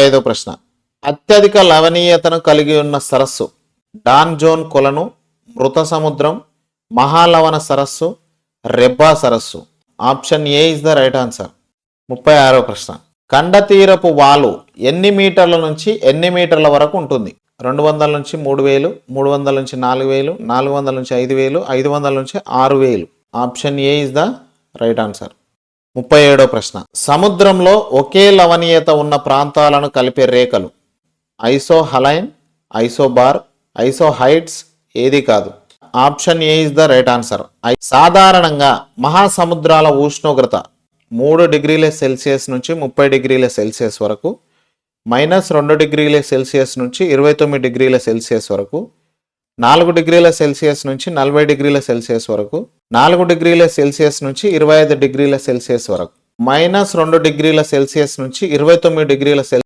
ఐదో ప్రశ్న. అత్యధిక లవణీయతను కలిగి ఉన్న సరస్సు డాన్ జోన్ కొలను, మృత సముద్రం, మహాలవణ సరస్సు, రెబ్బా సరస్సు. Option A is the right answer. 36వ ప్రశ్న. కండతీరపు వాలు ఎన్ని మీటర్ల నుంచి ఎన్ని మీటర్ల వరకు ఉంటుంది? 200 నుంచి 3000, 300 నుంచి 4000, 400 నుంచి 5000, 500 నుంచి 6000. Option A is the right answer. 37వ ప్రశ్న. సముద్రంలో ఒకే లవణీయత ఉన్న ప్రాంతాలను కలిపే రేఖలు ఐసోహలైన్, ఐసోబార్, ఐసోహైట్స్ ఏది కాదు? Option A is the right answer. సాధారణంగా మహాసముద్రాల ఉష్ణోగ్రత 3 డిగ్రీల సెల్సియస్ నుంచి 30 డిగ్రీల సెల్సియస్ వరకు, -2 డిగ్రీల సెల్సియస్ నుంచి 29 డిగ్రీల సెల్సియస్ వరకు, 4 డిగ్రీల సెల్సియస్ నుంచి 40 డిగ్రీల సెల్సియస్ వరకు, 4 డిగ్రీల సెల్సియస్ నుంచి 25 డిగ్రీల సెల్సియస్ వరకు, -2 డిగ్రీల సెల్సియస్ నుంచి 29 డిగ్రీల సెల్సియస్